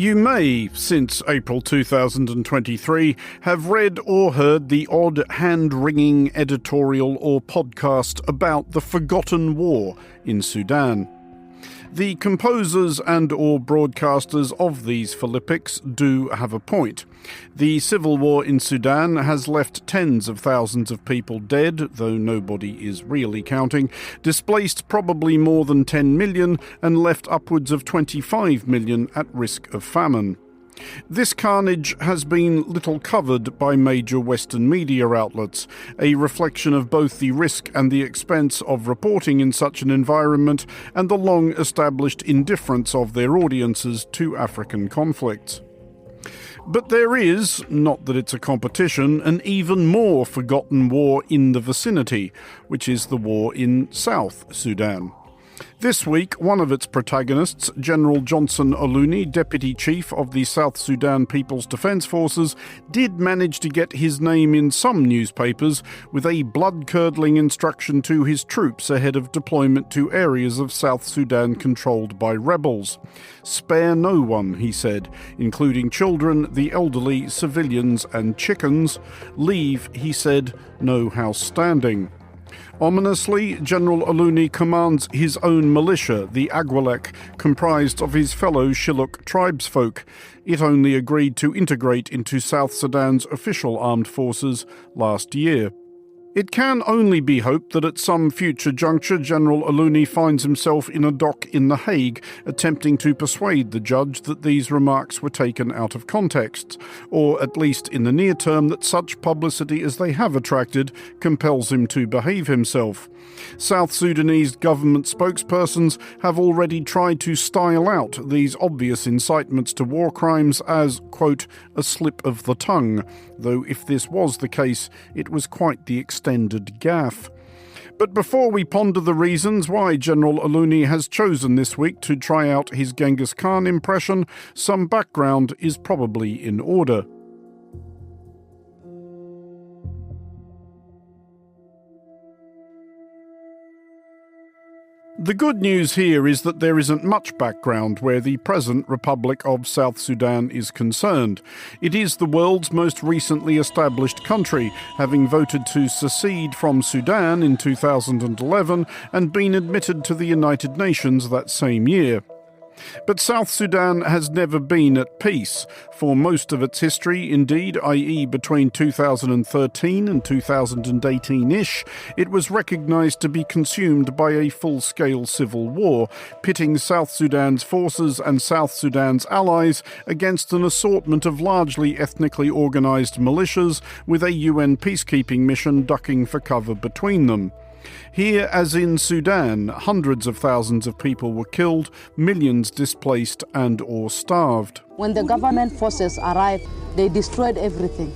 You may, since April 2023, have read or heard the odd hand-wringing editorial or podcast about the forgotten war in Sudan. The composers and or broadcasters of these philippics do have a point. The civil war in Sudan has left tens of thousands of people dead, though nobody is really counting, displaced probably more than 10 million, and left upwards of 25 million at risk of famine. This carnage has been little covered by major Western media outlets, a reflection of both the risk and the expense of reporting in such an environment and the long-established indifference of their audiences to African conflicts. But there is, not that it's a competition, an even more forgotten war in the vicinity, which is the war in South Sudan. This week, one of its protagonists, General Johnson Olony, Deputy Chief of the South Sudan People's Defence Forces, did manage to get his name in some newspapers with a blood-curdling instruction to his troops ahead of deployment to areas of South Sudan controlled by rebels. "Spare no one," he said, including children, the elderly, civilians and chickens. "Leave," he said, "no house standing." Ominously, General Olony commands his own militia, the Agwalek, comprised of his fellow Shilluk tribesfolk. It only agreed to integrate into South Sudan's official armed forces last year. It can only be hoped that at some future juncture General Olony finds himself in a dock in The Hague attempting to persuade the judge that these remarks were taken out of context, or at least in the near term that such publicity as they have attracted compels him to behave himself. South Sudanese government spokespersons have already tried to style out these obvious incitements to war crimes as, quote, a slip of the tongue, though if this was the case, it was quite the extended gaffe. But before we ponder the reasons why General Olony has chosen this week to try out his Genghis Khan impression, some background is probably in order. The good news here is that there isn't much background where the present Republic of South Sudan is concerned. It is the world's most recently established country, having voted to secede from Sudan in 2011 and been admitted to the United Nations that same year. But South Sudan has never been at peace. For most of its history, indeed, i.e. between 2013 and 2018-ish, it was recognised to be consumed by a full-scale civil war, pitting South Sudan's forces and South Sudan's allies against an assortment of largely ethnically organised militias with a UN peacekeeping mission ducking for cover between them. Here, as in Sudan, hundreds of thousands of people were killed, millions displaced and or starved. When the government forces arrived, they destroyed everything.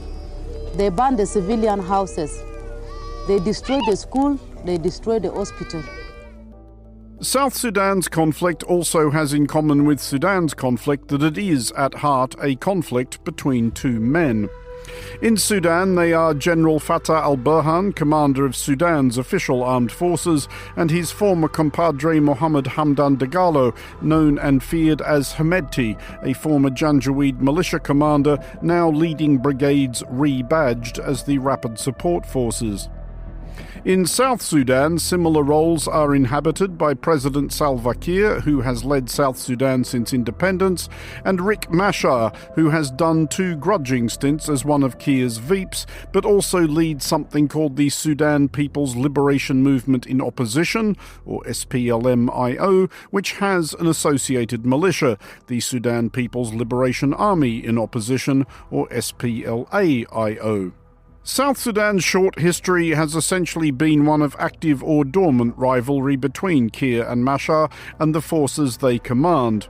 They burned the civilian houses. They destroyed the school, they destroyed the hospital. South Sudan's conflict also has in common with Sudan's conflict that it is, at heart, a conflict between two men. In Sudan, they are General Fattah al-Burhan, commander of Sudan's official armed forces, and his former compadre Mohammed Hamdan Dagalo, known and feared as Hemedti, a former Janjaweed militia commander, now leading brigades rebadged as the Rapid Support Forces. In South Sudan, similar roles are inhabited by President Salva Kiir, who has led South Sudan since independence, and Riek Machar, who has done 2 grudging stints as one of Kiir's VIPs, but also leads something called the Sudan People's Liberation Movement in Opposition, or SPLM-IO, which has an associated militia, the Sudan People's Liberation Army in Opposition, or SPLA-IO. South Sudan's short history has essentially been one of active or dormant rivalry between Kiir and Machar and the forces they command.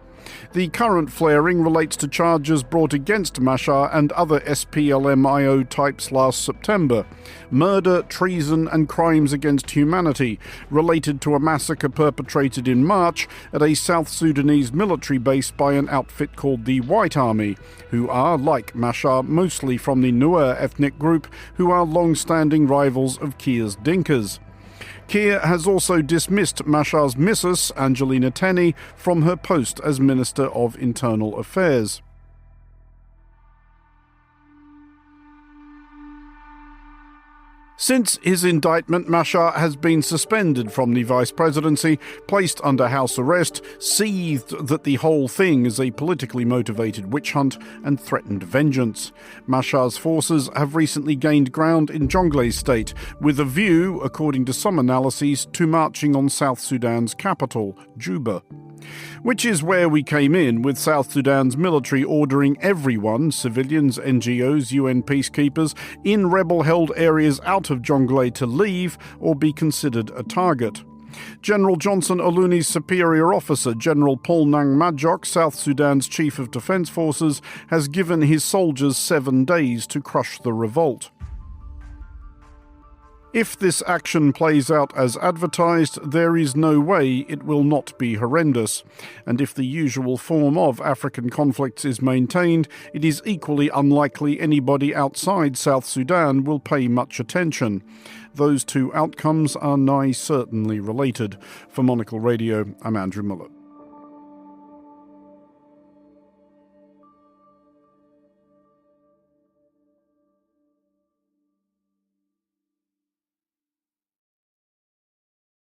The current flaring relates to charges brought against Machar and other SPLM-IO types last September. Murder, treason and crimes against humanity related to a massacre perpetrated in March at a South Sudanese military base by an outfit called the White Army, who are, like Machar, mostly from the Nuer ethnic group, who are long-standing rivals of Kiir's Dinkas. Kiir has also dismissed Machar's missus, Angelina Teny, from her post as Minister of Internal Affairs. Since his indictment, Machar has been suspended from the vice presidency, placed under house arrest, seethed that the whole thing is a politically motivated witch hunt, and threatened vengeance. Machar's forces have recently gained ground in Jonglei state, with a view, according to some analyses, to marching on South Sudan's capital, Juba. Which is where we came in, with South Sudan's military ordering everyone, civilians, NGOs, UN peacekeepers, in rebel-held areas out of Jonglei to leave or be considered a target. General Johnson Olony's superior officer, General Paul Nang Majok, South Sudan's Chief of Defence Forces, has given his soldiers 7 days to crush the revolt. If this action plays out as advertised, there is no way it will not be horrendous. And if the usual form of African conflicts is maintained, it is equally unlikely anybody outside South Sudan will pay much attention. Those two outcomes are nigh certainly related. For Monocle Radio, I'm Andrew Mueller.